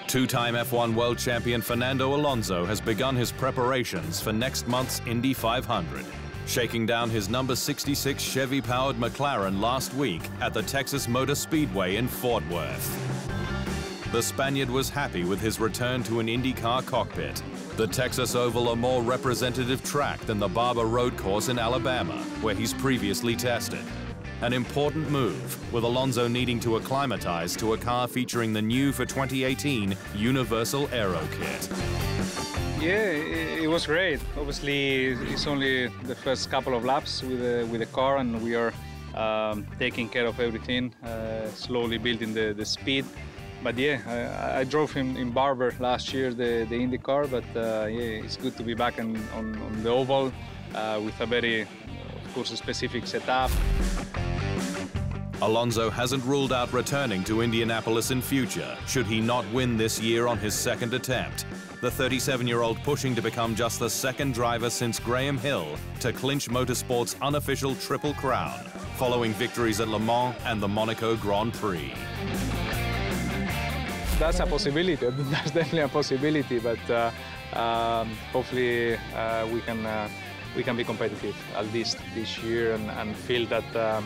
Two-time F1 world champion Fernando Alonso has begun his preparations for next month's Indy 500, shaking down his number 66 Chevy-powered McLaren last week at the Texas Motor Speedway in Fort Worth. The Spaniard was happy with his return to an IndyCar cockpit. The Texas Oval a more representative track than the Barber Road Course in Alabama, where he's previously tested. An important move, with Alonso needing to acclimatize to a car featuring the new for 2018 Universal Aero Kit. Yeah, it was great. Obviously, it's only the first couple of laps with the car, and we are taking care of everything, slowly building the speed. But yeah, I drove him in Barber last year, the IndyCar, but yeah, it's good to be back on the oval with a very, of course, a specific setup. Alonso hasn't ruled out returning to Indianapolis in future, should he not win this year on his second attempt. The 37-year-old pushing to become just the second driver since Graham Hill to clinch Motorsport's unofficial Triple Crown, following victories at Le Mans and the Monaco Grand Prix. That's a possibility. That's definitely a possibility, but hopefully we can be competitive at least this year and feel that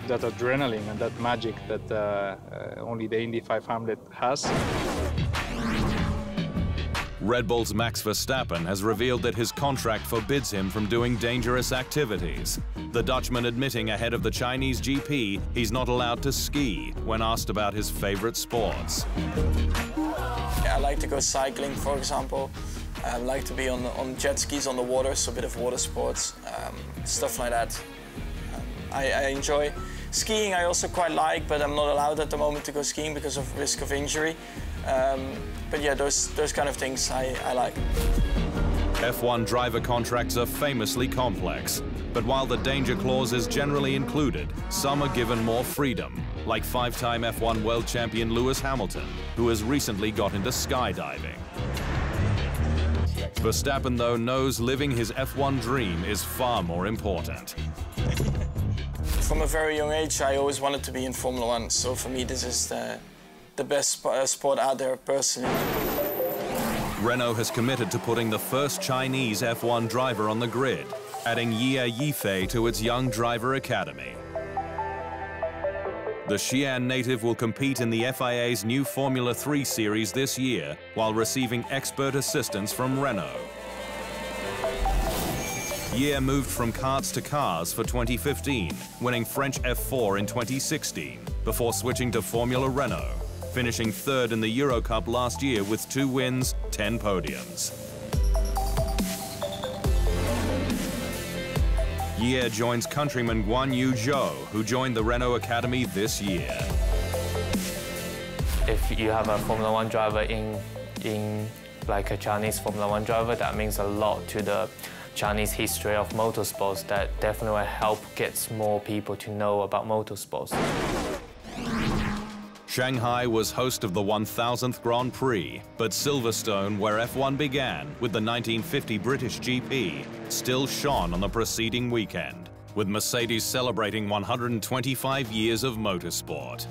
that adrenaline and that magic that only the Indy 500 has. Red Bull's Max Verstappen has revealed that his contract forbids him from doing dangerous activities. The Dutchman admitting ahead of the Chinese GP he's not allowed to ski when asked about his favorite sports. I like to go cycling, for example. I like to be on jet skis on the water, so a bit of water sports, stuff like that. I enjoy skiing. I also quite like, but I'm not allowed at the moment to go skiing because of risk of injury. But yeah, those kind of things I like. F1 driver contracts are famously complex, but while the danger clause is generally included, some are given more freedom, like five-time F1 world champion Lewis Hamilton, who has recently got into skydiving. Verstappen, though, knows living his F1 dream is far more important. From a very young age, I always wanted to be in Formula One, so for me this is the best sport out there, personally. Renault has committed to putting the first Chinese F1 driver on the grid, adding Ye Yifei to its young driver academy. The Xi'an native will compete in the FIA's new Formula 3 series this year, while receiving expert assistance from Renault. Ye moved from karts to cars for 2015, winning French F4 in 2016, before switching to Formula Renault, finishing third in the Euro Cup last year with 2 wins, 10 podiums. Ye joins countryman Guan Yu Zhou, who joined the Renault Academy this year. If you have a Formula One driver in like a Chinese Formula One driver, that means a lot to the Chinese history of motorsports. That definitely will help get more people to know about motorsports. Shanghai was host of the 1000th Grand Prix, but Silverstone, where F1 began with the 1950 British GP, still shone on the preceding weekend, with Mercedes celebrating 125 years of motorsport.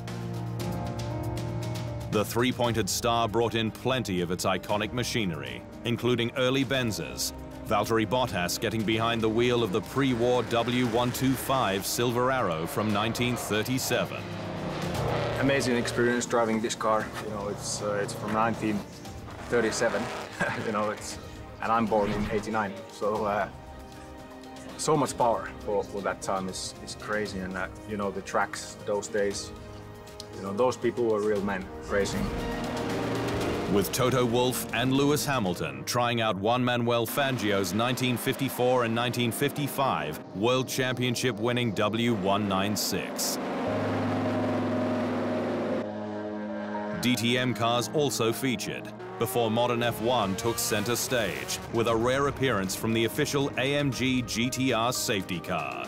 The three-pointed star brought in plenty of its iconic machinery, including early Benzes, Valtteri Bottas getting behind the wheel of the pre-war W125 Silver Arrow from 1937. Amazing experience driving this car. You know, it's from 1937. You know, and I'm born in '89. So so much power for that time is crazy. And you know, the tracks those days, you know, those people were real men racing. With Toto Wolff and Lewis Hamilton trying out Juan Manuel Fangio's 1954 and 1955 World Championship winning W196. DTM cars also featured, before modern F1 took center stage, with a rare appearance from the official AMG GTR safety car.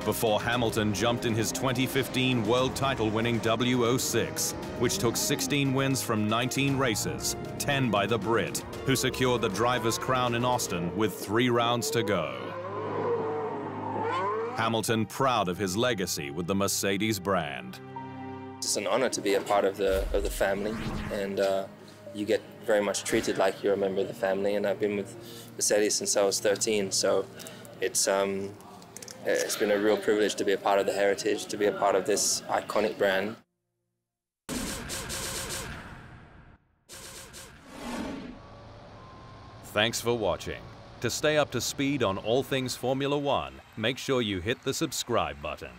Before Hamilton jumped in his 2015 world title-winning W06, which took 16 wins from 19 races, 10 by the Brit, who secured the driver's crown in Austin with 3 rounds to go. Hamilton proud of his legacy with the Mercedes brand. just an honor to be a part of the family, and you get very much treated like you're a member of the family. And I've been with Mercedes since I was 13, so it's been a real privilege to be a part of the heritage, to be a part of this iconic brand. Thanks for watching. To stay up to speed on all things Formula One, make sure you hit the subscribe button.